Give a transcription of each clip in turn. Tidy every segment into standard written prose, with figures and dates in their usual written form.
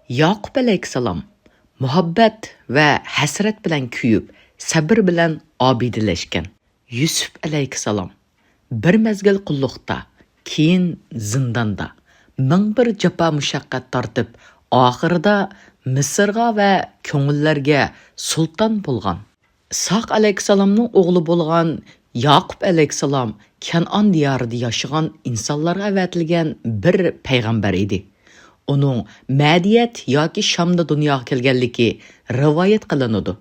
Yaqub alayhissalom muhabbat va hasrat bilan kuyib, sabr bilan obidlashgan. Yusuf alayhissalom bir mezgil qulluqda, keyin zindonda, ming bir jafo mushaqqat tortib, oxirida Misrga va ko'ngillarga sulton bo'lgan. Ishoq alayhissalomning o'g'li bo'lgan Yaqub alayhissalom Kanon diyorida yashagan insonlarga avatilgan bir payg'ambar edi. Onun Mədiyət yoki Şamda dunyoga kelganligi rivoyat qilinadi.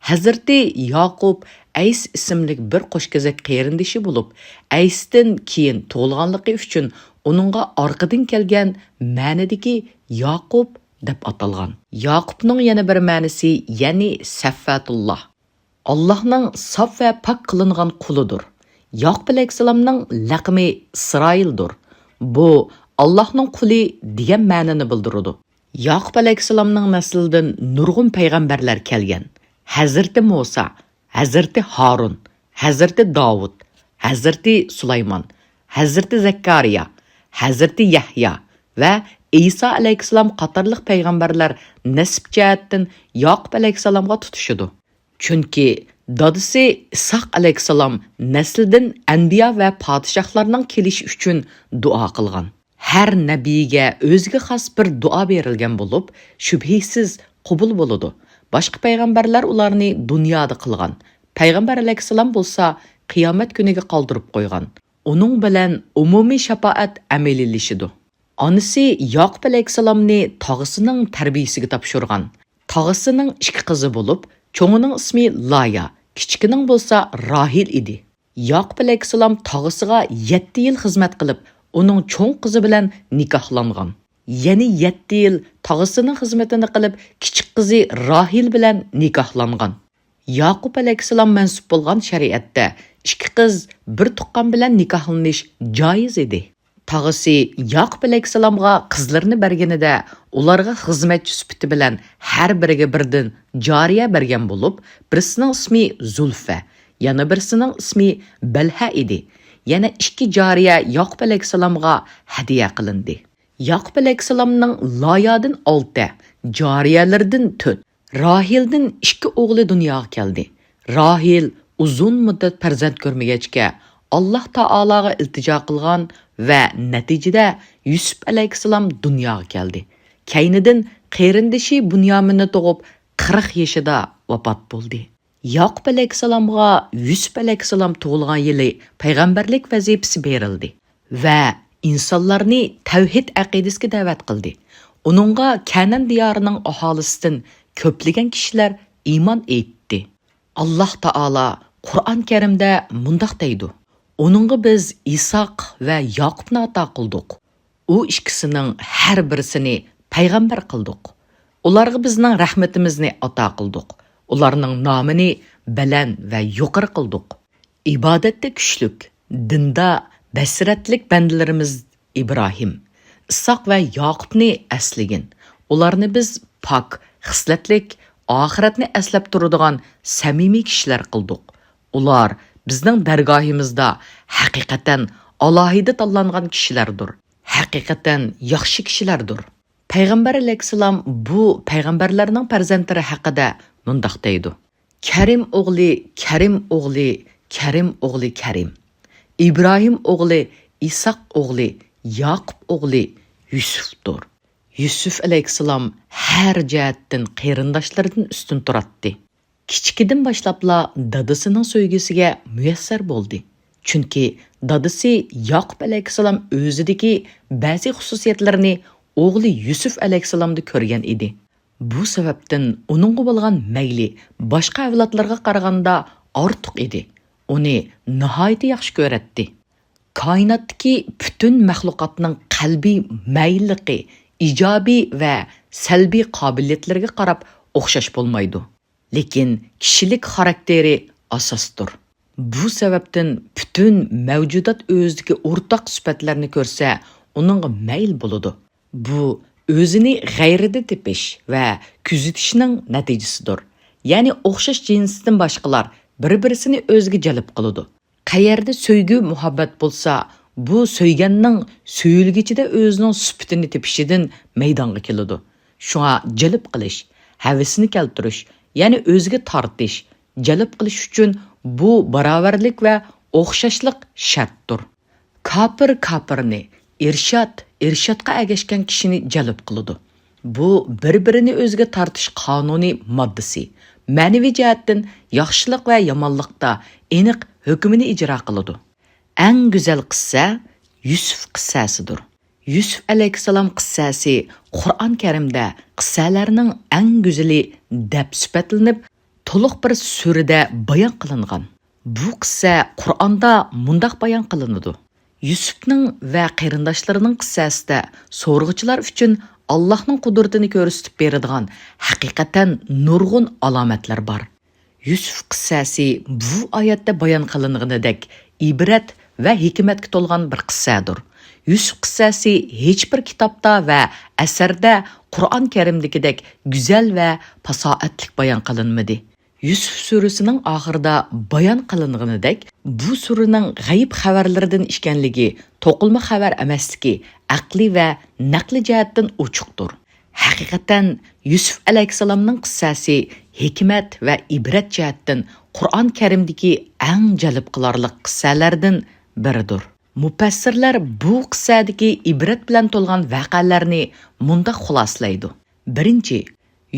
Hazrati Yaqub Ays ismli bir qo'shkezak qerindishi bo'lib, Aysdan keyin tug'ilganligi uchun uningga orqadan kelgan ma'nodagi Yaqub deb atalgan. Yaqubning yana bir ma'nosi, ya'ni Saffatulloh. Allohning sof va pok qilingan qulidir. Yaqub alayhissalomning laqami Isroildir. Bu Allah'ның quli degan ma'noni bildiradi. Yaqub alayhissalomning naslidan nurg'un payg'ambarlar kelgan. Hazrati Musa, Hazrati Harun, Hazrati Davud, Hazrati Sulaymon, Hazrati Zakariya, Hazrati Yahya va İsa alayhissalom qatorliq payg'ambarlar nasib jihatdan Yaqub alayhissalomga tutishadi. Chunki dadisi Ishoq alayhissalom naslidan anbiya va podshohlarning kelishi uchun duo qilgan. Her nabiga o'ziga xos bir duo berilgan bo'lib, shubhisiz qabul bo'ladi. Boshqa payg'ambarlar ularni dunyoda qilgan. Payg'ambar alayhissalom bo'lsa, qiyomat kuniga qoldirib qo'ygan. Uning bilan umumiy shafaat amaliylashidi. Onasi Yaqub alayhissalomni tog'isining tarbiyasiga topshirgan. Tog'isining ikki qizi bo'lib, cho'ngining ismi Laya, kichikining bo'lsa Rahil edi. Yaqub alayhissalom tog'isiga 7 yil xizmat qilib, onun cho'ng qizi bilan nikohlangan. Ya'ni 7 yil tog'isining xizmatini qilib, kichik qizi Rahil bilan nikohlangan. Yaqub alayhissalom mansub bo'lgan shariatda ikki qiz bir tuqqan bilan nikohlanish joiz edi. Tog'isi Yaqub alayhissalomga qizlarini berganida ularga xizmatchi sifati bilan har biriga birdan joriya bergan bo'lib, birisining ismi Zulfa, yana birisining ismi Balha edi. Yana ikki jariya Yaqub alayhissalomga hadiya qilindi. Yaqub alayhissalomning Layadan 6, jariyalardan 4, Rahildan 2 o'g'li dunyoga keldi. Rahil uzun muddat farzand ko'rmagachga Alloh taologa iltijo qilgan va natijada Yusuf alayhissalom dunyoga keldi. Keynidan qerindishi Bunyaminni tug'ib 40 yoshida vafot bo'ldi. Yaqub alayhissalomga Yusuf alayhissalom tug'ilgan yili payg'ambarlik vazifasi berildi va insonlarni tavhid aqidasiga da'vat qildi. Uningga Kanan diyorining aholisidan ko'plagan kishilar iymon etdi. Alloh taolo Qur'on Karimda mundaq deydi: "Uningga biz Isoq va Yaqubni ato qildik. U ikkisining har birisini payg'ambar qildik. Ularga bizning rahmatimizni ato qildik. Ularning nomini baland va yuqori qildik. Ibodatda kuchlik, dinda basiratlik bandalarimiz Ibrohim, Isoq va Yaqubni aslagin. Ularni biz pok, xislatlik, oxiratni aslab turadigan samimiy kishilar qildik. Ular bizning dargohimizda haqiqatan alohida tanlangan kishilardir. Haqiqatan yaxshi kishilardir." Payg'ambar alayhissalom bu payg'ambarlarning farzandlari haqida mundaq deydi: "Karim o'g'li, Karim o'g'li, Karim o'g'li Karim. İbrahim o'g'li, Isoq o'g'li, Yaqub o'g'li Yusufdir." Yusuf alayhissalom har jihatdan qarindoshlaridan ustun turadi. Kichikidan boshlabla dadasining so'ygisiga muyassar bo'ldi. Chunki dadasi Yaqub alayhissalom o'zidagi ba'zi xususiyatlarni o'g'li Yusuf alayhissalomda ko'rgan edi. Bu sababdan uningga bo'lgan mayli boshqa avlodlarga qaraganda ortiq edi. Uni nihoyat yaxshi ko'radi. Koinotdagi butun maxluqotning qalbiy mayligi, ijobiy va salbiy qobiliyatlarga qarab o'xshash bo'lmaydi. Lekin kishilik xarakteri asosdir. Bu sababdan butun mavjudot o'zidagi o'rtaq sifatlarni ko'rsa, uningga mayl bo'ladi. Bu o'zini g'ayrida tepish va kuzatishning natijasidir. Ya'ni o'xshash jinsdan boshqalar bir-birini o'ziga jalb qiladi. Qayerda so'ygu muhabbat bo'lsa, bu so'yganning so'yilgichida o'zining sifatini tepishidan maydonga keladi. Şuna jalb qilish, havasini keltirish, ya'ni o'ziga tortish, jalb qilish uchun bu barobarlik va o'xshashlik shartdir. Kafir kafirni, irshadga agashgan kishini jalb qiladi. Bu bir-birini o'ziga tortish qonuniy moddasi. Ma'naviy jihatdan yaxshilik va yomonlikda aniq hukmini ijro qiladi. Eng go'zal qissa Yusuf qissasidir. Yusuf alayhissalom qissasi Qur'on Karimda qissalarning eng go'zali deb sifatlanib, to'liq bir surada bayon qilingan. Bu qissa Qur'onda mundaq bayon qilinadi. Yusufning va qarindoshlarining qissasida so'rg'uchilar uchun Allohning qudratini ko'rsatib beradigan haqiqatan nurg'un alomatlar bor. Yusuf qissasi bu oyatda bayon qilinganidek ibrat va hikmatga to'lgan bir qissadir. Yusuf qissasi hech bir kitobda va asarda Qur'on Karimdagidek go'zal va fasohatli bayon qilinmadi. Yusuf surasining oxirida bayon qilinganidek, bu suraning g'ayib xabarlaridan ekanligi, to'qilma xabar emasligi aqli va naqli jihatdan ochiqdir. Haqiqatan Yusuf alayhissalomning qissasi hikmat va ibrat jihatdan Qur'on Karimdagi eng jalb qilarlik qissalardan biridir. Mufassirlar bu qissadagi ibrat bilan to'lgan voqealarni munda xulosalaydi. Birinchi,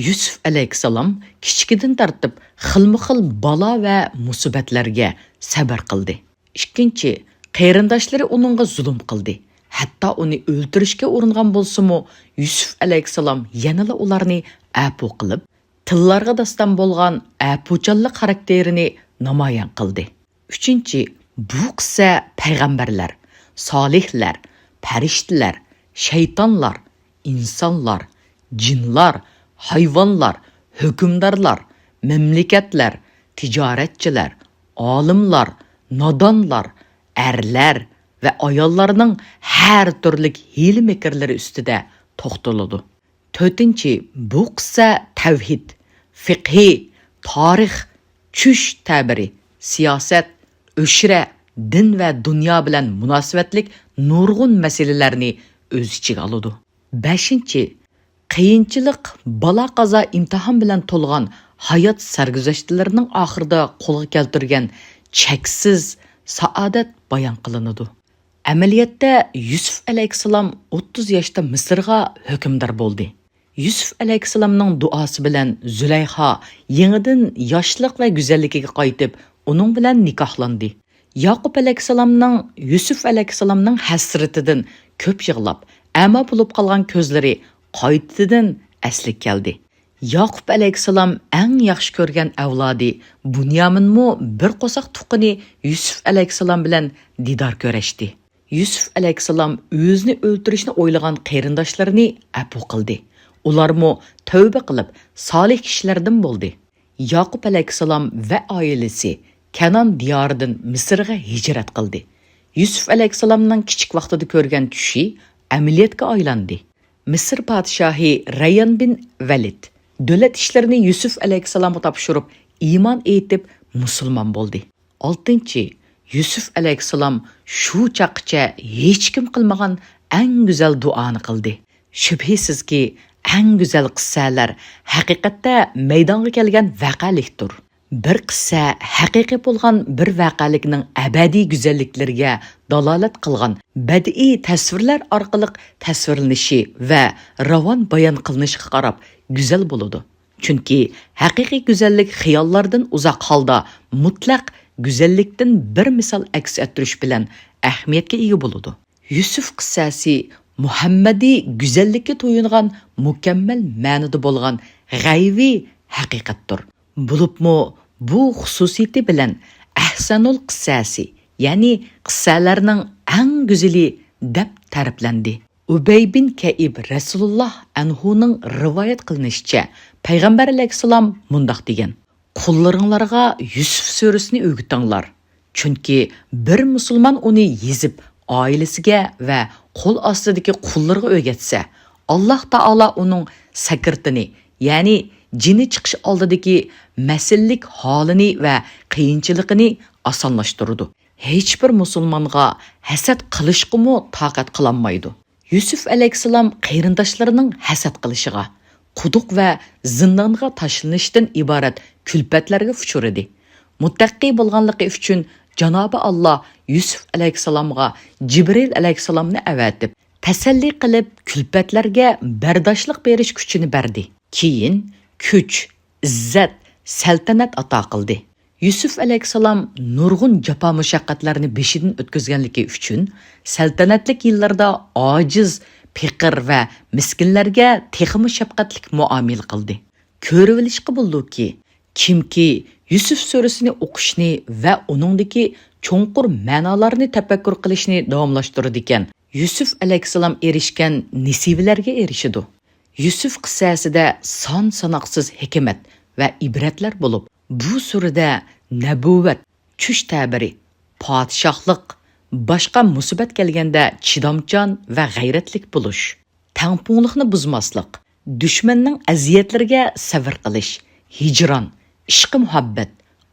Yusuf alayhissalom kichkidan tortib xilma-xil balo va musibatlarga sabr qildi. Ikkinchi, qarindoshlari uningga zulm qildi. Hatto uni o'ldirishga uringan bo'lsa-mu, Yusuf alayhissalom yanada ularni afu qilib, tillarga dastan bo'lgan afuchanlik xarakterini namoyon qildi. Uchinchi, bu qissa payg'ambarlar, solihlar, farishtalar, shaytonlar, insonlar, jinlar, hayvonlar, hukmdorlar, mamlakatlar, tijoratchilar, olimlar, nodonlar, erlar va ayollarning har turli hiyla-mikrlari ustida to'xtaladi. To'rtinchi, bu qissa tavhid, fiqhi, tarix, tush ta'biri, siyosat, o'shra, din va dunyo bilan munosabatlik nurg'un masalalarni o'z ichiga oladi. Beshinchi, qiyinchilik, balo qazo imtihon bilan to'lgan hayot sarguzashtlarining oxirida qo'lga keltirgan cheksiz saodat bayon qilinadi. Amaliyotda Yusuf alayhissalom 30 yoshda Misrga hukmdor bo'ldi. Yusuf alayhissalomning duosi bilan Zulayha yangidan yoshlik va go'zalligiga qaytib, uning bilan nikohlandi. Yaqub alayhissalomning Yusuf alayhissalomning hasratidan ko'p yig'lab, ama bo'lib qolgan ko'zlari qaytadan asli keldi. Yaqub alayhissalom eng yaxshi ko'rgan avlodi Bunyaminmu bir qo'saq tuqqini Yusuf alayhissalom bilan didor ko'rishdi. Yusuf alayhissalom o'zini o'ldirishni o'ylagan qarindoshlarini afu qildi. Ularmu tavba qilib, solih kishilardan bo'ldi. Yaqub alayhissalom va oilasi Kanon diyoridan Misrga hijrat qildi. Yusuf alayhissalomning kichik vaqtida ko'rgan tushi amaliyotga aylandi. Misr podshohi Rayyan bin Valid davlat ishlarini Yusuf alayhissalomga topshirib, iymon etib musulmon bo'ldi. 6. Yusuf alayhissalom shu chaqcha hech kim qilmagan eng go'zal duoni qildi. Shubhisizki, eng go'zal qissalar haqiqatda maydonga kelgan voqealikdir. Bir qissa haqiqiy bo'lgan bir voqealikning abadiy go'zalliklariga dalolat qilgan badiiy tasvirlar orqali tasvirlanishi va ravon bayon qilinishiga qarab go'zal bo'ladi. Chunki haqiqiy go'zallik xiyollardan uzoq holda mutlaq go'zallikdan bir misol aks ettirish bilan ahamiyatga ega bo'ladi. Yusuf qissasi Muhammadiy go'zallikka to'yingan mukammal ma'noda bo'lgan g'aybiy haqiqatdir. Bo'libmi bu xususiyati bilan ahsanul qissasi, ya'ni qissalarning eng go'zali deb ta'riflandi. Ubay bin Kaib Rasululloh anhuning rivoyat qilinishicha, payg'ambar alayhissalom mundaq degan: "Qullaringlarga Yusuf surasini o'rgatinglar, chunki bir musulmon uni yezib oilasiga va qo'l ostidagi qullarga o'rgatsa, Alloh taolo uning sakirtini, ya'ni jini chiqish oldidagi masillik holini va qiyinchiligini osonlashtiradi. Hech bir musulmonga hasad qilishqimi toqat qilolmaydi." Yusuf alayhissalom qarindoshlarining hasad qilishiga, quduq va zindonga tashlanishdan iborat kulfatlarga uchradi. Muttaqi bo'lganligi uchun Janobi Alloh Yusuf alayhisalomga Jibril alayhisalomni avatib, tasalli qilib kulfatlarga bardoshlik berish kuchini berdi. Keyin kuch, izzat, saltanat ato qildi. Yusuf alayhisalom nurg'un jafo mushaqqatlarni beshidan o'tkazganligi uchun saltanatlik yillarda ojiz, piqir va miskinlarga texmi shafqatlik muomala qildi. Ko'rib olishga bo'ldiki, kimki Yusuf surasini o'qishni va uningdagi cho'nqur ma'nolarni tafakkur qilishni davomlashtirdi ekan, Yusuf alayhisalom erishgan nasibalarga erishidi. Yusuf qissasida son sanoqsiz hikmat va ibratlar bo'lib, bu surada nabuvat, tush ta'biri, podshohlik, boshqa musibat kelganda chidamchan va g'ayratlik bo'lish, tangpungliqni buzmaslik, dushmanning aziyatlariga sabr qilish, hijron, ishqi muhabbat,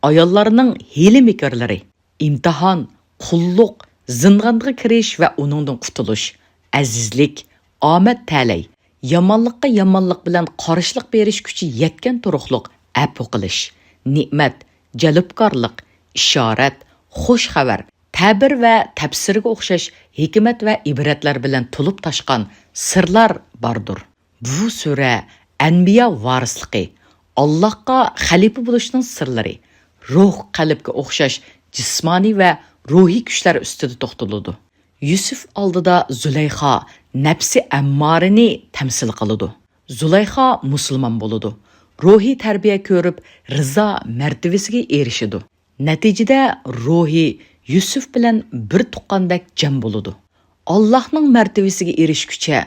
ayollarning hiyla-mikrlari, imtihon, qulluq, zindonga kirish va uningdan qutulish, azizlik, omad talay, yomonlikqa yomonlik bilan qarishlik berish kuchi yetgan turuqliq, afu qilish, ne'mat, jalbkorlik, ishorat, xush xabar, ta'bir va tafsirga o'xshash hikmat va ibratlar bilan to'lib toshgan sirlar bordir. Bu sura anbiya varisligi, Allohga xalifa bo'lishning sirlari, ruh qalbga o'xshash jismoniy va ruhiy kuchlar ustida to'xtaladi. Yusuf oldida Zulayxa nafsi ammorini tamsil qiladi. Zulayxa musulmon bo'ladi. Ruhiy tarbiya ko'rib, rizo martabasiga erishadi. Natijada ruhi Yusuf bilan bir tuqqandek jam bo'ladi. Allohning martabasiga erishguncha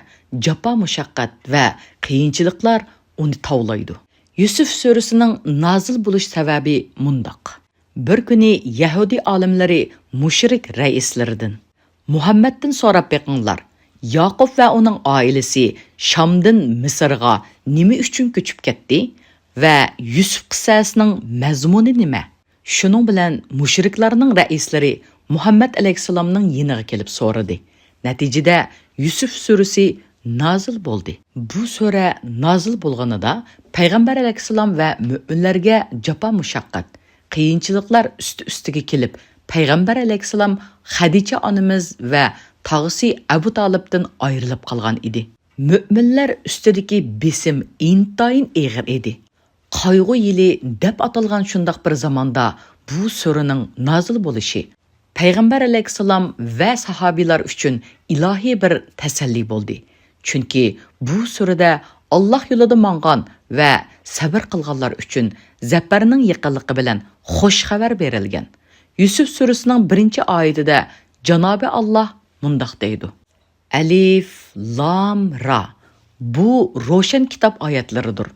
jafo mushaqqat va qiyinchiliklar uni tavlaydi. Yusuf surasining nozil bo'lish sababi mundoq. Bir kuni Yahudi olimlari mushrik raislaridan Muhammaddan so'rab beqinglar. Yaqub va uning oilasi Shamdan Misrga nima uchun ko'chib ketdi va Yusuf qissasining mazmuni nima? Shuning bilan mushriklarning raislari Muhammad alayhisalomning yiniga kelib so'radi. Natijada Yusuf surasi nozil bo'ldi. Bu sura nozil bo'lganida payg'ambar alayhisalom va mu'minlarga jafo mushaqqat, qiyinchiliklar ustiga kelib, payg'ambar alayhisalom Xadicha onamiz va tog'isi Abu Talibdan ayrilib qolgan edi. Mu'minlar ustidagi besim intayin og'ir edi. Qayg'u yili deb atalgan shundaq bir zamonda bu suraning nozil bo'lishi payg'ambar alayhisalom va sahobiyalar uchun ilohiy bir tasalli bo'ldi. Chunki bu surada Alloh yo'lida mangan va sabr qilganlar uchun zafarning yaqinligi bilan xush xabar berilgan. Yusuf surasining 1-oyatida Janobi Alloh mundaq deydi: Alif, Lam, Ra. Bu ro'shan kitob oyatlaridir.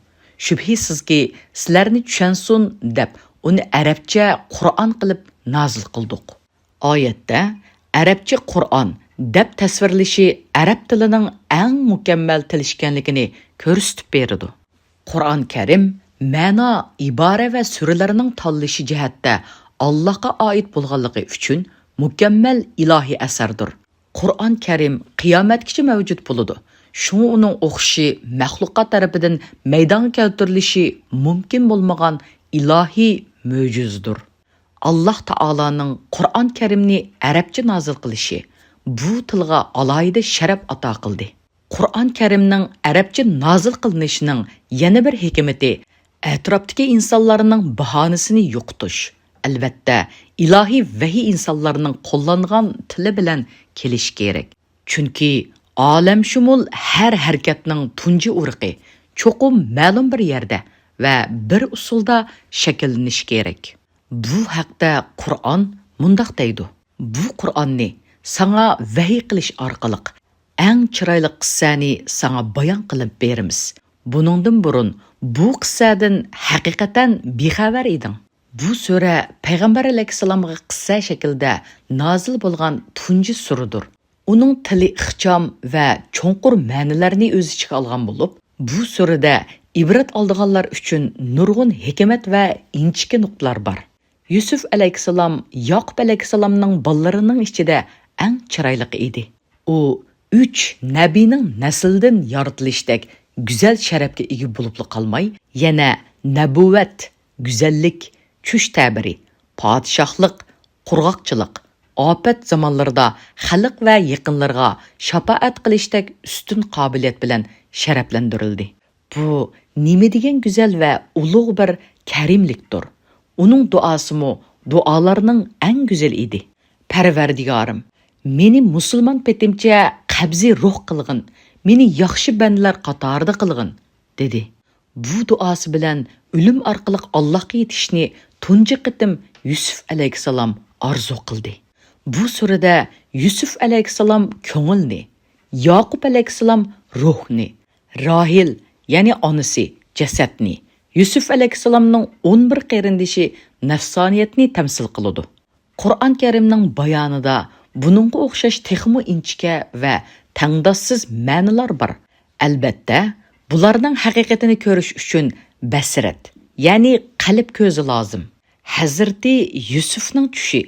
Shubhisizki, sizlarni tushunsin deb uni arabcha Qur'on qilib nozil qildik. Oyatda arabcha Qur'on deb tasvirlashi arab tilining eng mukammal til ekanligini ko'rsatib beradi. Qur'on Karim ma'no, ibora va suralarining tanlashi jihatda Allohga oid bo'lganligi uchun mukammal ilohiy asardir. Qur'on Karim qiyomatgacha mavjud bo'ladi. Shu uning o'qishi maxluqot tarafidan maydonga keltirilishi mumkin bo'lmagan ilohiy mo'jizadir. Alloh taolaning Qur'on Karimni arabcha nozil qilishi bu tilga alohida sharaf ato qildi. Qur'on Karimning arabcha nozil qilinishining yana bir hikmati atrofdagi insonlarning bahonasini yo'qotish. Albatta, ilohiy vahiy insonlarning qo'llangan tili bilan kelish kerak. Chunki olamshumul har harakatning tunji urqi cho'qim ma'lum bir yerda va bir usulda shakllanishi kerak. Bu haqda Qur'on mundaq deydi: Bu Qur'onni sana vahiy qilish orqali eng chiroyli qissani sana bayon qilib beramiz. Buningdan burun bu qissadan haqiqatan bexabar eding. Bu sura payg'ambar alayhisalomga qissa shaklida nozil bo'lgan tunji suradir. Uning tili ixcham va cho'nqur ma'nolarni o'z ichiga olgan bo'lib, bu surada ibrat oldiganlar uchun nurg'un hikmat va inchki nuqtalar bor. Yusuf alayhisalom Yaqub alayhisalomning bolalarining ichida eng chiroyli edi. U 3 nabiyning nasldan yoritilishdek güzel sharafga ega bo'lib qolmay, yana nabuvat, güzellik, tush ta'biri, podshohlik, qurg'oqchilik, ofat zamonlarida xalq va yaqinlarga shafaat qilishdek ustun qobiliyat bilan sharaflantirildi. Bu nima degan go'zal va ulug' bir karimlikdir. Uning duosimi duolarning eng go'zal edi. Parvardigorim, meni musulmon petimcha qabzi ruh qilg'in, meni yaxshi bandalar qatorida qilg'in, dedi. Bu duosi bilan o'lim orqali Allohga yetishni tunji qitim Yusuf alayhisalom orzu qildi. Bu surada Yusuf alayhisalom ko'ngilni, Yaqub alayhisalom ruhni, Rahil ya'ni onasi jasadni, Yusuf alayhisalomning 11 qarindishi nafsoniyatni tamsil qiladi. Qur'on Karimning bayonida buningga o'xshash texmo inchika va tangdossiz ma'nolar bor. Albatta, bularning haqiqatini ko'rish uchun basirat, ya'ni qalb ko'zi lozim. Hazrati Yusufning tushi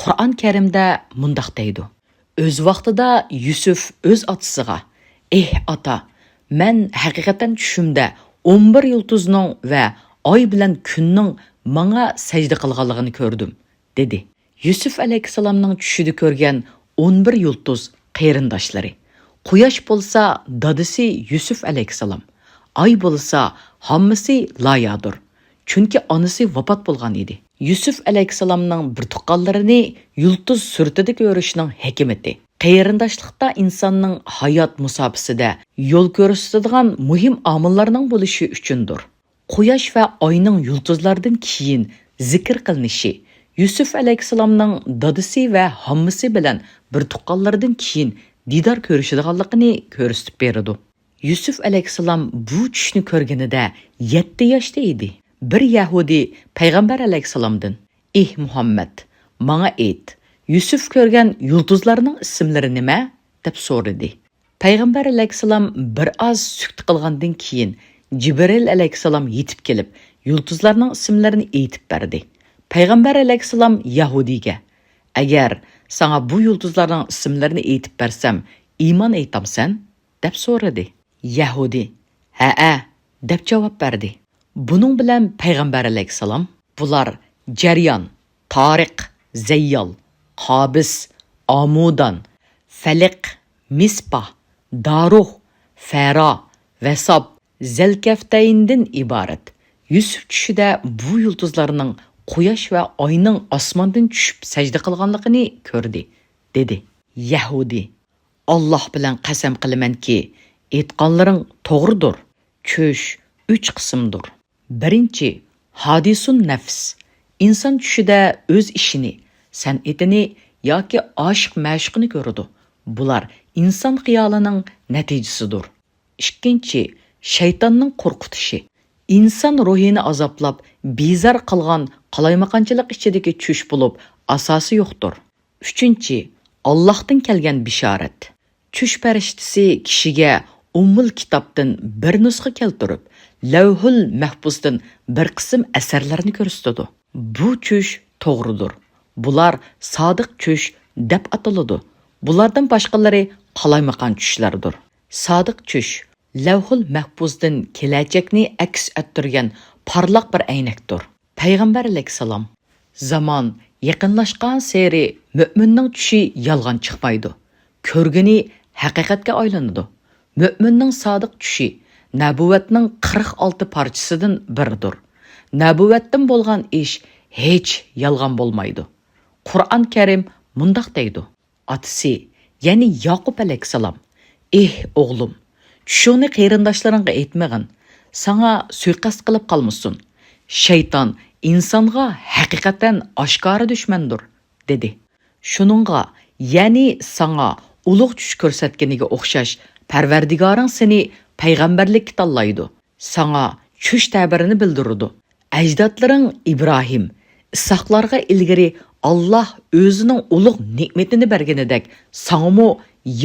Qur'on Karimda mundaq deydi. O'z vaqtida Yusuf o'z otasiga: "Ey ota, men haqiqatan tushimda 11 yulduzning va oy bilan kunning menga sajda qilganligini ko'rdim", dedi. Yusuf alayhisalomning tushida ko'rgan 11 yulduz qarindoshlari. Quyosh bo'lsa dadisi Yusuf alayhisalom, oy bo'lsa hammasi Layadir. Chunki onasi vafot bo'lgan edi. Yusuf alayhisalomning bir tuqqanlarini yulduz surtida ko'rishning hikmati qarindoshlikda insonning hayot musofasida yo'l ko'rsatadigan muhim omillarning bo'lishi uchundir. Quyosh va oyning yulduzlardan keyin zikr qilinishi Yusuf alayhisalomning dadisi va hammasi bilan bir tuqqanlardan keyin didor ko'rishadiganligini ko'rsatib beradi. Yusuf alayhisalom bu tushni ko'rganida 7 yoshda edi. Bir Yahudi payg'ambar alayhisalomdan: "Ey Muhammad, menga ayt, Yusuf ko'rgan yulduzlarning ismlari nima?" deb so'radi. Payg'ambar alayhisalom bir oz sukut qilgandan keyin Jibril alayhisalom yetib kelib, yulduzlarning ismlarini aytib berdi. Payg'ambar alayhisalom Yahudiga: "Agar sana bu yulduzlarning ismlarini aytib bersam, iymon aytamsan?" deb so'radi. Yahudi: "Ha-a" deb javob berdi. Bunun bilan payg'ambar alayhisalom bular Jaryon, Tariq, Zayyal, Qabis, Amudan, Faliq, Misbah, Daruh, Fara, Vasab, Zelkaftayndan iborat. Yusuf tushida bu yulduzlarning quyosh va oyning osmondan tushib sajda qilganligini ko'rdi, dedi. Yahudi: "Alloh bilan qasam qilamanki, aytganlaring to'g'ridir. Tush 3 qismdir. Birinchi, hadisun nafs. İnsan tushida o'z ishini, san'atini yoki oshiq ma'shuqini ko'radi. Bular inson xiyolining natijasidir. Ikkinchi, shaytonning qo'rqitishi. İnson ruhini azoblab, bezar qilgan qalaymaqanchilik ichidagi tush bo'lib, asosi yo'qdir. Uchinchi, Allohdan kelgan bishorat. Tush farishtasi kishiga Ummul kitobdan bir nusxa keltirib, Lavhul Mahfuzdan bir qism asarlarni ko'rsatadi. Bu tush to'g'ridir. Bular sodiq tush deb ataladi. Bulardan boshqalari qalaymaqan tushlardir. Sodiq tush Lavhul Mahfuzdan kelajakni aks ettirgan parlaq bir aynakdir. Payg'ambar alayhisalom: "Zamon yaqinlashgan sari mu'minning tushi yolg'on chiqmaydi. Ko'rgani haqiqatga aylanadi. Mu'minning sodiq tushi nabuvatning 46 parchasidan biridir. Nabuvatdan bo'lgan ish hech yolg'on bo'lmaydi." Qur'on Karim mundaq deydi. Otasi, ya'ni Yaqub alayhisalom: "Ey o'g'lim, tushingni qarindoshlaringga aytmag'in. Sana suiqasd qilib qolmasin. Shayton insonga haqiqatan oshkora dushmandir", dedi. Shuningga, ya'ni sana ulug' tush ko'rsatganiga o'xshash Parvardigoring seni payg'ambarlikka tanlaydi. Sana tush ta'birini bildiradi. Ajdodlaring Ibrohim, Isoqlarga ilgari Allah o'zining ulug' ne'matini berganidek, sangmo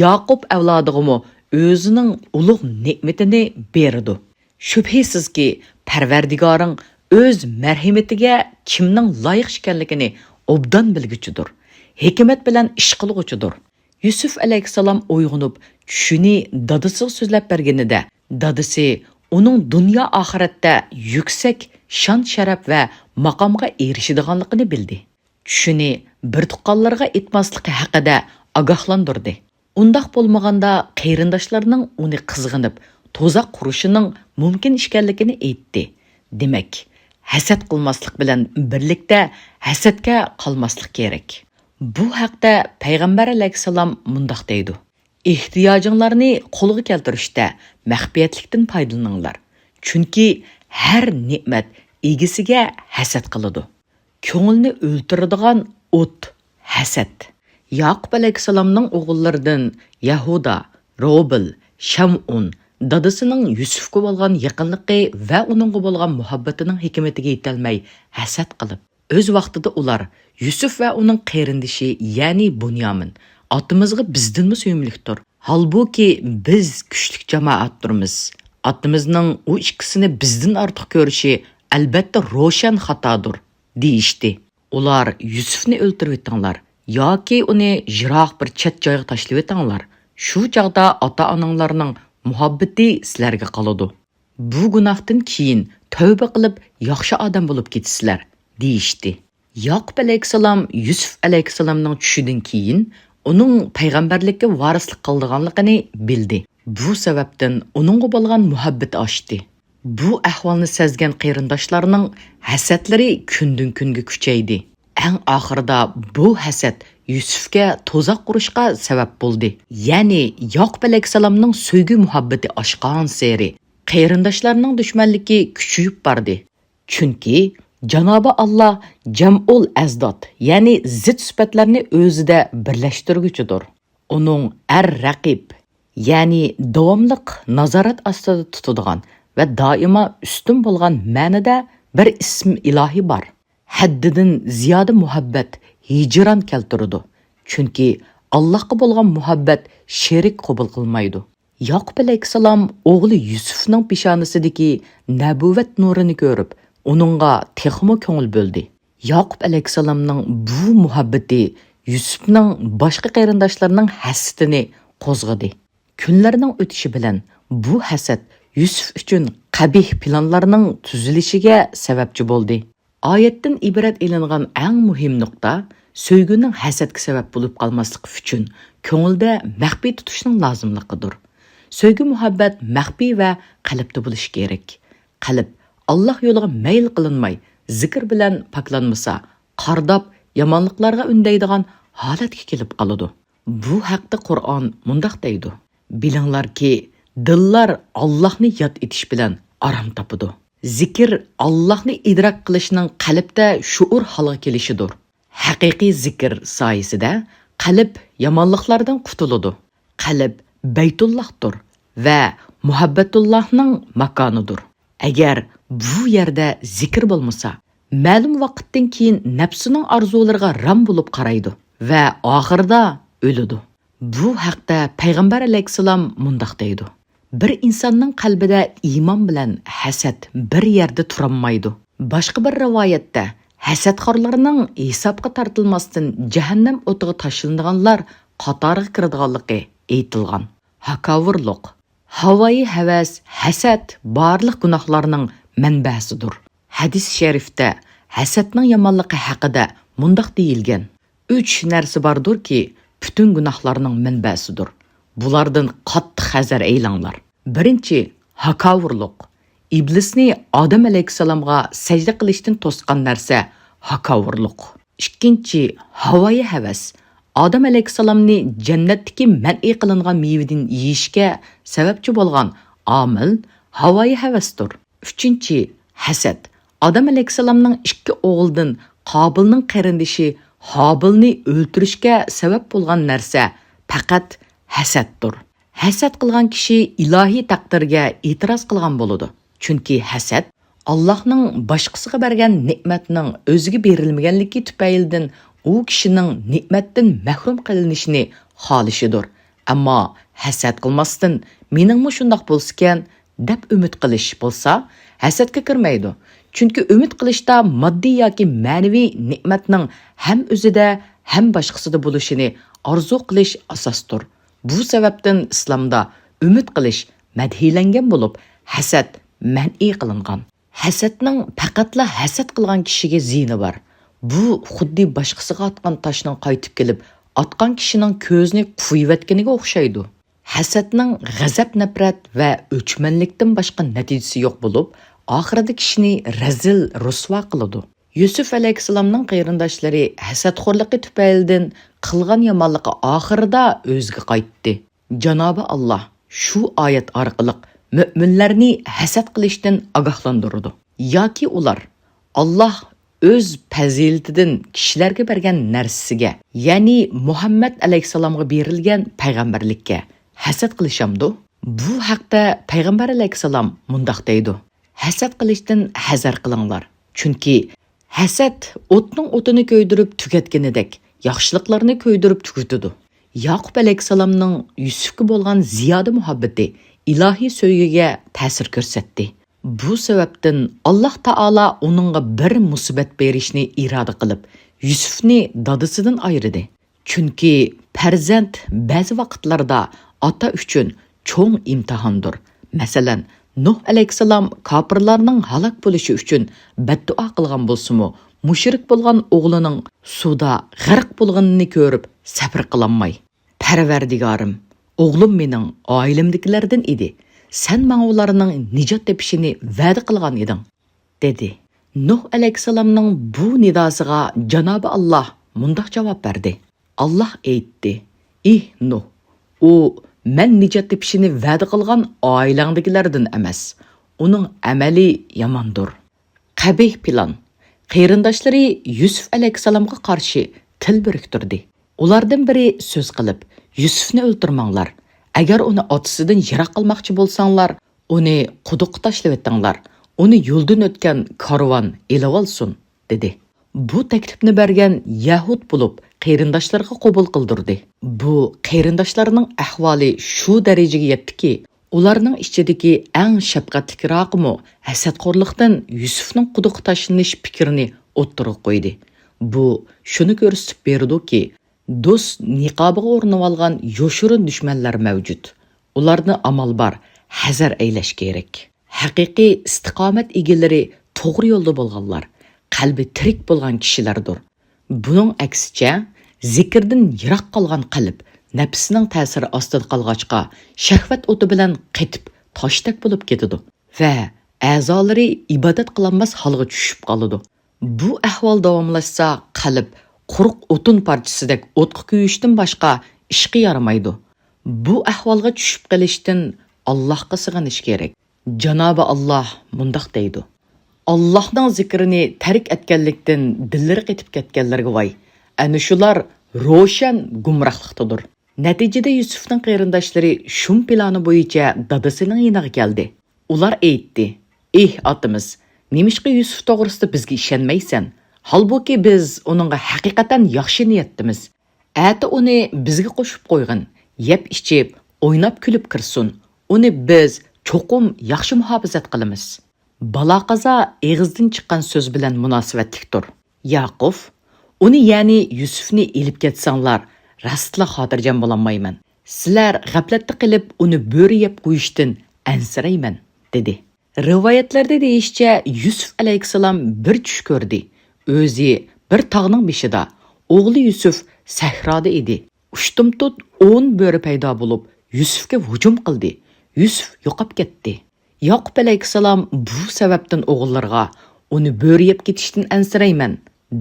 Yaqub avlodig'imi o'zining ulug' ne'matini berdi. Shubhisizki, Parvardigoring o'z marhamatiga kimning loyiq ekanligini obdan bilguchidir. Hikmat bilan ish qilguchidir. Yusuf alayhisalom uyg'onib, tushini dadasiga so'zlab berganida, Dadisi uning dunyo oxiratda yuksak shon sharaf va maqomga erishadiganligini bildi. Tushini bir tuqqanlarga aytmasligi haqida ogohlantirdi. Undaq bo'lmaganda qarindoshlarning uni qizg'inib, to'zaq qurishining mumkin ekanligini aytdi. Demak, hasad qilmaslik bilan birlikda hasadga qolmaslik kerak. Bu haqda payg'ambar alayhissalom mundaq deydi: ehtiyojinglarni qo'lga keltirishda maxfiyatlikdan foydalaninglar. Chunki har ne'mat egisiga hasad qiladi. Ko'ngilni o'ltiradigan o't hasad. Yaqub alayhissalomning o'g'illaridan Yahuda, Robil, Shamun dadasining Yusufga bo'lgan yaqinligi va uningga bo'lgan muhabbatining hikmatiga yetolmay hasad qilib, o'z vaqtida ular Yusuf va uning qarindishi, ya'ni Bunyamin, otimizga bizdinmi suyumlikdir. Halbuki biz kuchlik jamoatdirmiz. Otimizning u ikkisini bizdan ortiq ko'rishi albatta ro'shan xatodir, deyishdi. Ular Yusufni o'ltirib etinglar yoki uni jiroq bir chet joyga tashlab etinglar. Shu chaqda ota-onanglarning muhabbati sizlarga qoladi. Bu gunohdan keyin tavba qilib yaxshi odam bo'lib ketasizlar, deyishdi. Yaqub alayhissalom Yusuf alayhissalomning tushidan keyin uning payg'ambarlikka varislik qildiganligini bildi. Bu sababdan uningga bo'lgan muhabbati oshdi. Bu ahvolni sezgan qarindoshlarning hasadlari kundan kunga kuchaydi. Eng oxirida bu hasad Yusufga to'zaq qurishga sabab bo'ldi. Ya'ni Yaqub alayhissalomning sevgi muhabbati oshgan seri qarindoshlarning dushmanligi kuchayib bordi. Chunki Janobi Allah jam'ul azdod, ya'ni zid sifatlarni o'zida birlashtirguchidir. Uning ar-raqib, ya'ni davomliq nazorat ostida tutadigan va doimo ustun bo'lgan ma'noda bir ism ilohi bor. Haddidan ziyoda muhabbat hijron keltiradi. Chunki Allohga bo'lgan muhabbat sherik qabul qilmaydi. Yaqub alayhissalom o'g'li Yusufning peshonasidagi nabuvat nurini ko'rib, uningga texmo ko'ngil bo'ldi. Yaqub alayhissalomning bu muhabbati Yusufning boshqa qarindoshlarining hasadini qo'zg'adi. Kunlarning o'tishi bilan bu hasad Yusuf uchun qabih planlarning tuzilishiga sababchi bo'ldi. Oyatdan ibrat elingan eng muhim nuqta sevgining hasadga sabab bo'lib qolmasligi uchun ko'ngilda maxfiy tutishning lozimligidir. Sevgi muhabbat maxfiy va qalbda bo'lishi kerak. Qalb Alloh yo'liga mayl qilinmay, zikr bilan poklanmasa, qardab yomonliklarga undaydigan holatga kelib qoladi. Bu haqda Qur'on mundaq deydi: bilinglarki, dillar Allohni yod etish bilan aram topadi. Zikr Allohni idrok qilishning qalbda shuur holiga kelishidir. Haqiqiy zikr soyasida qalb yomonliklardan qutuladi. Qalb Baytullahdir va muhabbatullohning makonidir. Agar bu yerda zikr bo'lmasa, ma'lum vaqtdan keyin nafsining orzulariga ram bo'lib qaraydi va oxirida o'ladi. Bu haqda payg'ambar alayhissalom mundaq deydi: bir insonning qalbida iymon bilan hasad bir yerda turolmaydi. Boshqa bir rivoyatda hasadxorlarning hisobga tortilmasdan jahannam o'tiga tashlanganlar qatoriga kiradiganligi aytilgan. Hakovurlik, havoyi havas, hasad barliq gunohlarning manbasidir. Hadis sharifda hasadning yomonligi haqida mundaq deyilgan: 3 narsa bordirki, butun gunohlarning manbasidir. Bulardan qattiq hazar aylanglar. Birinchi, hakovurlik. İblisni Odam alayhissalomga sajda qilishdan to'sgan narsa hakovurlik. Ikkinchi, havoyi havas. Odam alayhissalomni jannatdagi man'iy qilingan mevadan yeyishga sababchi bo'lgan omil havoyi havasdir. Uchinchi, hasad. Odam alayhissalomning 2 o'g'lidan Qobilning qarindishi Hobilni o'ltirishga sabab bo'lgan narsa faqat hasaddir. Hasad qilgan kishi ilohiy taqdirga e'tiroz qilgan bo'ladi. Chunki hasad Allohning boshqasiga bergan ne'matning o'ziga berilmaganligi tufaylidan u kishining ne'matdan mahrum qilinishini xohlashidir. Ammo hasad qilmasdan meningmi shundoq bo'lsa-kan deb umid qilish bo'lsa, hasadga kirmaydi. Chunki umid qilishda moddiy yoki ma'naviy ne'matning ham o'zida, ham boshqasida bo'lishini orzu qilish asosdir. Bu sababdan islomda umid qilish madhilangan bo'lib, hasad man'iy qilingan. Hasadning faqatla hasad qilgan kishiga ziyni bor. Bu xuddi boshqasiga atgan toshning qaytib kelib, atgan kishining ko'zini quyivatganiga o'xshaydi. Hasadning g'azab, nafrat va o'chmanlikdan boshqa natijasi yo'q bo'lib, oxirida kishini razil, rusvo qiladi. Yusuf alayhissalomning qarindoshlari hasadxo'rligi tufaylidan qilgan yomonligi oxirida o'ziga qaytdi. Janobi Alloh shu oyat orqali mu'minlarni hasad qilishdan ogohlantirdi. Yoki ular Alloh o'z fazilatidan kishilarga bergan narsasiga, ya'ni Muhammad alayhissalomga berilgan payg'ambarlikka hasad qilishamdi? Bu haqda payg'ambar alayhissalom mundaq deydi: hasad qilishdan hazar qilinglar. Chunki hasad o'tning o'tini ko'ydirib tugatganidek, yaxshiliklarni ko'ydirib tugutadi. Yaqub alayhissalomning Yusufga bo'lgan ziyoda muhabbati ilohiy so'ygiga ta'sir ko'rsatdi. Bu sababdan Alloh taolo uningga bir musibat berishni iroda qilib, Yusufni dadasidan ayirdi. Chunki farzand ba'zi vaqtlarda ota uchun cho'ng imtihondir. Masalan, Nuh alayhissalom kofirlarning halok bo'lishi uchun badduo qilgan bo'lsa-mu, mushrik bo'lgan o'g'lining suvda g'arq bo'lganini ko'rib sabr qilolmay, "Parvardigorim, o'g'lim mening oilamdagilardan edi. Sen menga ularning nijot tepishini va'da qilgan eding", dedi. Nuh alayhissalomning bu nidosiga Janobi Alloh mundaq javob berdi. Alloh aytdi: "Ey Nuh, u men nijot tepishini va'da qilgan oilangdagilardan emas. Uning amali yomondir." Qabih plan. Qarindoshlari Yusuf alayhissalomga qarshi til biriktirdi. Ulardan biri so'z qilib, "Yusufni o'ltirmanglar. Agar uni otasidan yiroq qilmoqchi bo'lsanglar, uni quduqqa tashlab etinglar. Uni yo'ldan o'tgan karvon elib olsin", dedi. Bu taklifni bergan Yahud bo'lib, qarindoshlarga qabul qildirdi. Bu qarindoshlarning ahvoli shu darajaga yetdiki, ularning ichidagi eng shafqatlikroqimi hasadxo'rlikdan Yusufning quduqqa tashlanish fikrini o'ttirib qo'ydi. Bu shuni ko'rsatib berdiki, do'st niqobiga o'rnab olgan yoshirin dushmanlar mavjud. Ularni amal bor, hazar aylash kerak. Haqiqiy istiqomat egalari to'g'ri yo'lda bo'lganlar, qalbi tirik bo'lgan kishilardir. Buning aksicha, zikrdan yiroq qolgan qalb nafsining ta'siri ostida qolg'achqa shahvat o'ti bilan qetib toshdak bo'lib ketadi va a'zolari ibodat qilolmas holga tushib qoladi. Bu ahvol davomlashsa, qalb quruq o'tin parchasidek o'tqa kuyishdan boshqa ishga yaramaydi. Bu ahvolga tushib qolishdan Allohga sig'inish kerak. Janobi Alloh mundaq deydi: "Allohning zikrini tark etganlikdan dillari qetib ketganlarga voy. Ana shular ro'shan gumrohlikdadir." Natijada Yusufning qarindoshlari shum plani bo'yicha dadasining yoniga keldi. Ular aytdi: "Ey otamiz, nemishqa Yusuf to'g'risida bizga ishonmaysan? Halbuki biz uningga haqiqatan yaxshi niyatdimiz. Ati uni bizga qo'shib qo'ygin, yeb ichib, o'ynab kulib kirsin. Uni biz cho'qim yaxshi muhofazat qilamiz." Balaqaza eg'izdan chiqqan so'z bilan munosabatlikdir. Yaqub: "Uni, ya'ni Yusufni elib ketsanglar, rastla xotirjam bo'lolmayman. Sizlar g'aflatda qilib uni bo'ri yeb qo'yishdan ansirayman", dedi. Rivoyatlarda deyishcha, Yusuf alayhissalom bir tush ko'rdi. O'zi bir tog'ning beshida, o'g'li Yusuf sahroda edi. Ushtumtut 10 bo'ri paydo bo'lib, Yusufga hujum qildi. Yusuf yo'qib ketdi. Yaqub alayhissalom bu sababdan o'g'illarga uni bo'ri yeb ketishdan ansirayman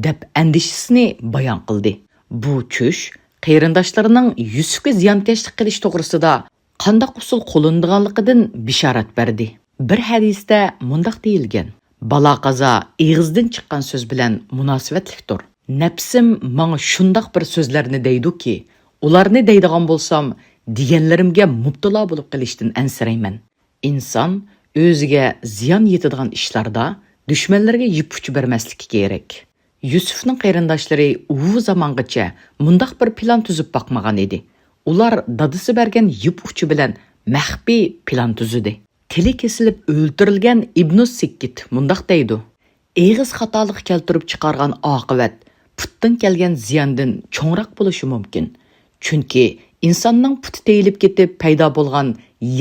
deb andishisini bayon qildi. Bu tush qarindoshlarining Yusufga ziyonkashlik qilish to'g'risida qanday usul qo'llanganligidan bishorat berdi. Bir hadisda mundaq deyilgan: "Balaqaza eg'izdan chiqqan so'z bilan munosabatlikdir. Nafsim menga shundoq bir so'zlarni deydi-ki, ularni deydigan bo'lsam, deganlarimga mubtalo bo'lib qolishdan ansirayman." Inson o'ziga ziyon yetadigan ishlarda dushmanlarga yip uch bermasligi kerak. Yusufning qarindoshlari u zamongacha mundaq bir plan tuzib boqmagan edi. Ular dadasi bergan yip uchi bilan maxfiy plan tuzdi. Tili kesilib o'ldirilgan Ibn Sikkit mundaq deydi: "Eg'iz xatolik keltirib chiqargan oqibat putdan kelgan ziyondan cho'ngroq bo'lishi mumkin. Chunki insonning puti teyilib ketib paydo bo'lgan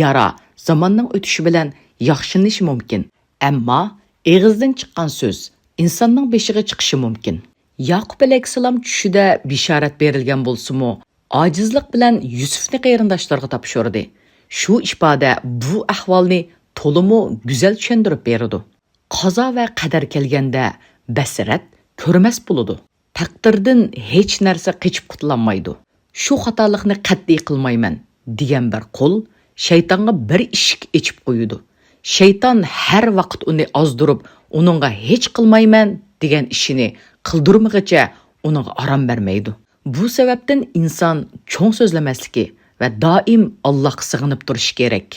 yara zamonning o'tishi bilan yaxshilanishi mumkin. Ammo eg'izdan chiqqan so'z insonning beshiga chiqishi mumkin. Yaqub alayhissalom tushida bishorat berilgan bo'lsa-mu, ojizlik bilan Yusufni qarindoshlarga topshirdi. Shu ifoda bu ahvolni to'liq go'zal tushuntirib beradi. Qazo va qadar kelganda basirat ko'rmas bo'ladi. Taqdirdan hech narsa qochib qutulolmaydi. Shu xatolikni qat'iy qilmayman degan bir qo'l shaytonga bir eshik ochib qo'yadi. Shayton har vaqt uni ozdirib, uningga hech qilmayman degan ishini qildirmag'icha uningga aram bermaydi. Bu sababdan inson cho'ng so'zlamasligi va doim Allohga sig'inib turish kerak.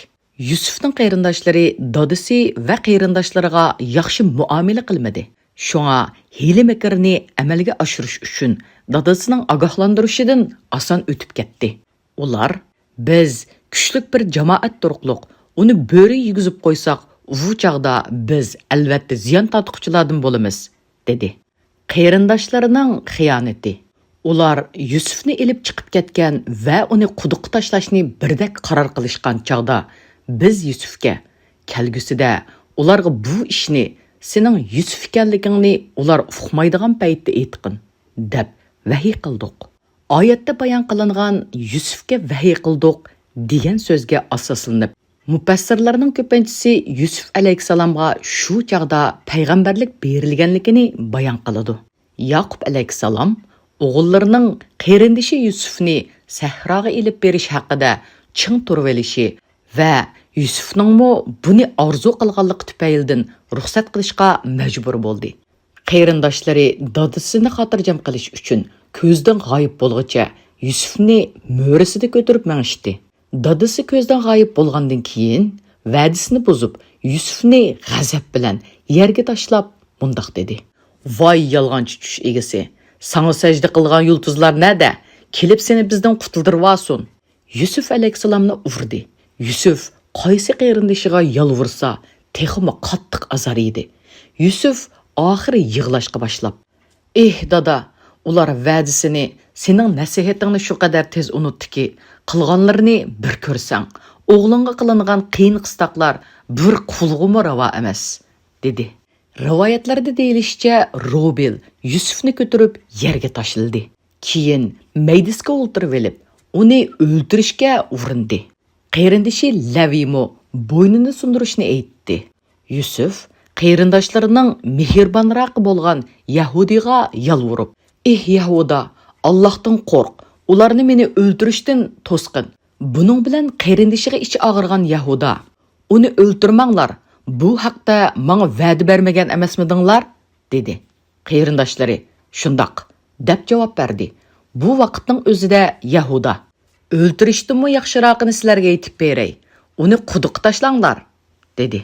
Yusufning qarindoshlari dadisi va qarindoshlariga yaxshi muomala qilmadi. Shunga hiyla-makrni amalga oshirish uchun dadasining ogohlantirishidan oson o'tib ketdi. Ular biz kuchlik bir jamoat turqliq, uni bo'ri yigizib qo'ysak, u chaqda biz albatta ziyon tortquchilardan bo'lamiz, dedi. Qarindoshlarining xiyonati. Ular Yusufni elib chiqib ketgan va uni quduqqa tashlashni birdak qaror qilishgan chaqda biz Yusufga kelgusida ularga bu ishni sening Yusuf ekanligingni ular uqmaydigan paytda aytqin deb vahiy qildik. Oyatda bayon qilingan Yusufga vahiy qildik degan so'zga asoslanib, mufassirlarning ko'pinchisi Yusuf alayhissalomga shu chaqda payg'ambarlik berilganligini bayon qiladi. Yaqub alayhissalom o'g'illarining qarindoshi Yusufni sahroga ilib berish haqida ching turib olishi va Yusufningmi buni orzu qilganligi tufaylidan ruxsat qilishga majbur bo'ldi. Qarindoshlari dadasini xotirjam qilish uchun ko'zdan g'oyib bo'lguncha Yusufni mo'risida ko'tarib mangishdi. Dadasi ko'zdan g'oyib bo'lgandan keyin va'dasini buzib, Yusufni g'azab bilan yerga tashlab bundoq dedi: "Voy yolg'onchi tush egasi, sana sajda qilgan yulduzlar nada? Kelib seni bizdan qutuldirib olsin." Yusuf alayhissalomni urdi. Yusuf qaysi qarindoshiga yolvursa, texmi qattiq azar edi. Yusuf oxiri yig'lashga boshlab: dada, ular va'dasini, sening nasihatingni shu qadar tez unutdiki, qilganlarini bir ko'rsang, o'g'lingga qilingan qiyin qistoqlar bir qulg'umi ravo emas, dedi. Rivoyatlarda deyilishicha, Robel Yusufni ko'tarib yerga tashildi. Keyin maydisga o'ltirib olib, uni o'ldirishga urindi. Qarindoshi Lavimo bo'ynini sundirishni aytdi. Yusuf qarindoshlarining mehribonroq bo'lgan Yahudiga yalvorib: Yahuda, Allohdan qo'rq, ularni meni o'ldirishdan to'sqin. Buning bilan qarindoshiga ichi og'irgan Yahuda: uni o'ldirmanglar, bu haqda menga va'da bermagan emasmidinglar, dedi. Qarindoshlari shundoq deb javob berdi. Bu vaqtning o'zida Yahuda: o'ldirishdimi yaxshirog'ini sizlarga aytib beray, uni quduqqa tashlanglar, dedi.